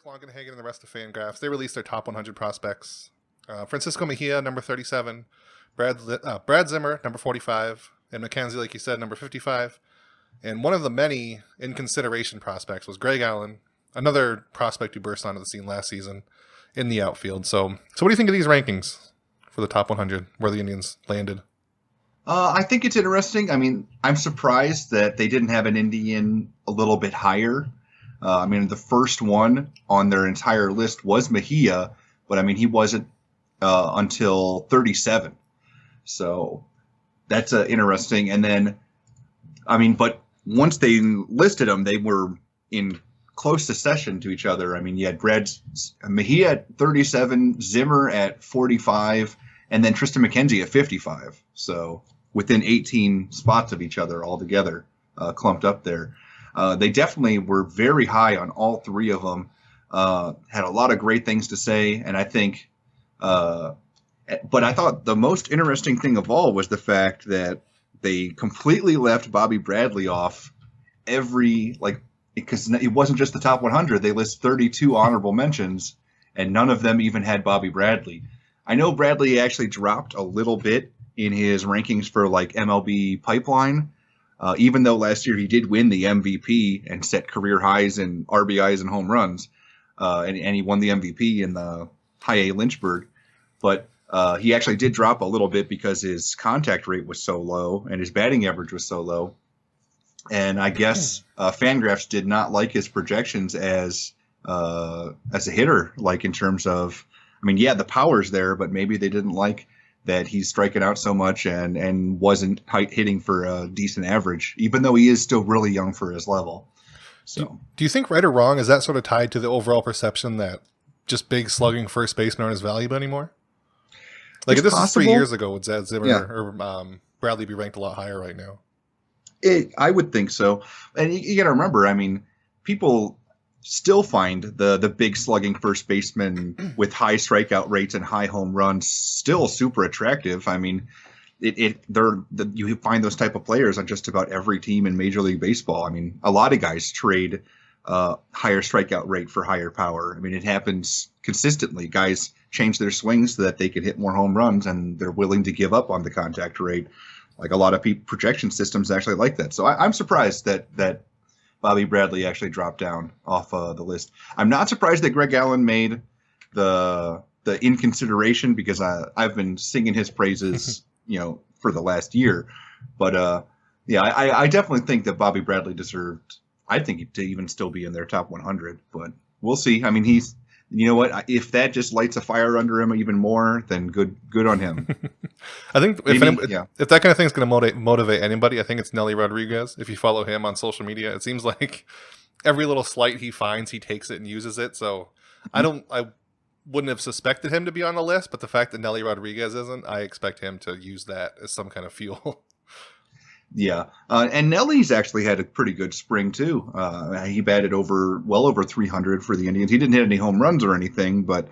Kirk Longenhagen and the rest of FanGraphs, they released their top 100 prospects. Francisco Mejia, number 37. Brad Zimmer, number 45. And McKenzie, like you said, number 55. And one of the many in consideration prospects was Greg Allen, another prospect who burst onto the scene last season in the outfield. So what do you think of these rankings for the top 100, where the Indians landed? I think it's interesting. I mean, I'm surprised that they didn't have an Indian a little bit higher. I mean, the first one on their entire list was Mejia, but I mean, he wasn't until 37. So that's interesting. And then, I mean, but once they listed them, they were in close succession to each other. I mean, you had Mejia at 37, Zimmer at 45, and then Tristan McKenzie at 55. So within 18 spots of each other altogether, clumped up there. They definitely were very high on all three of them. Had a lot of great things to say, and I think, but I thought the most interesting thing of all was the fact that they completely left Bobby Bradley off because it wasn't just the top 100. They list 32 honorable mentions, and none of them even had Bobby Bradley. I know Bradley actually dropped a little bit in his rankings for like MLB Pipeline, even though last year he did win the MVP and set career highs in RBIs and home runs, and he won the MVP in the High A Lynchburg. But he actually did drop a little bit because his contact rate was so low and his batting average was so low. And I guess FanGraphs did not like his projections as a hitter, like in terms of, I mean, yeah, the power's there, but maybe they didn't like that he's striking out so much and wasn't hitting for a decent average, even though he is still really young for his level. So, do you think, right or wrong, is that sort of tied to the overall perception that just big slugging first basemen aren't as valuable anymore? Like, if this is 3 years ago, would Zimmer or Bradley be ranked a lot higher right now? I would think so. And you got to remember, I mean, people still find the big slugging first baseman with high strikeout rates and high home runs still super attractive. I mean, you find those type of players on just about every team in Major League Baseball. I mean, a lot of guys trade higher strikeout rate for higher power. I mean, it happens consistently. Guys change their swings so that they can hit more home runs, and they're willing to give up on the contact rate. Like a lot of projection systems actually like that. So I'm surprised that Bobby Bradley actually dropped down off the list. I'm not surprised that Greg Allen made the in consideration, because I've been singing his praises, for the last year. But I definitely think that Bobby Bradley deserved, I think, to even still be in their top 100. But we'll see. I mean, he's, you know what? If that just lights a fire under him even more, then good on him. I think if that kind of thing is going to motivate anybody, I think it's Nelly Rodriguez. If you follow him on social media, it seems like every little slight he finds, he takes it and uses it. So I wouldn't have suspected him to be on the list, but the fact that Nelly Rodriguez isn't, I expect him to use that as some kind of fuel. Yeah, and Nelly's actually had a pretty good spring too. He batted well over 300 for the Indians. He didn't hit any home runs or anything, but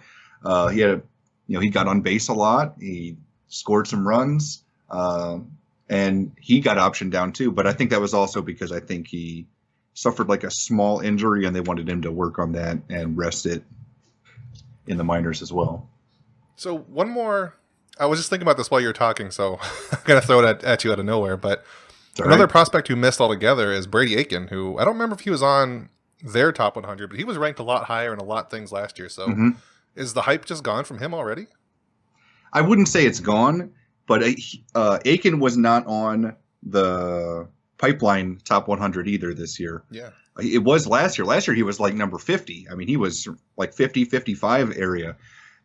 he had he got on base a lot. He scored some runs, and he got optioned down too. But I think that was also because I think he suffered like a small injury, and they wanted him to work on that and rest it in the minors as well. So one more. I was just thinking about this while you were talking, so I'm going to throw it at you out of nowhere. But another prospect who missed altogether is Brady Aiken, who I don't remember if he was on their top 100, but he was ranked a lot higher in a lot of things last year. So is the hype just gone from him already? I wouldn't say it's gone, but Aiken was not on the Pipeline top 100 either this year. Yeah. It was last year. Last year he was like number 50. I mean, he was like 50, 55 area.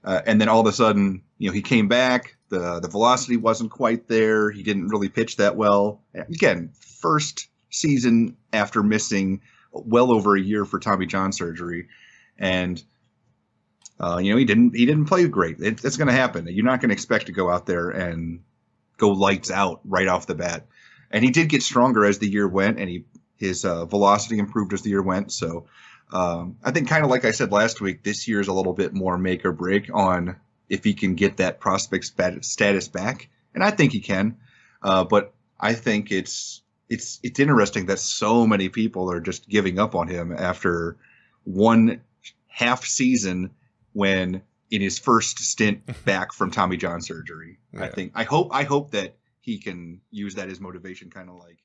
And then all of a sudden, he came back. The velocity wasn't quite there. He didn't really pitch that well. Again, first season after missing well over a year for Tommy John surgery, and he didn't play great. It's going to happen. You're not going to expect to go out there and go lights out right off the bat. And he did get stronger as the year went, and his velocity improved as the year went. So. I think kind of like I said last week, this year is a little bit more make or break on if he can get that prospect status back. And I think he can. But I think it's interesting that so many people are just giving up on him after one half season when in his first stint back from Tommy John surgery. Yeah. I hope that he can use that as motivation, kind of like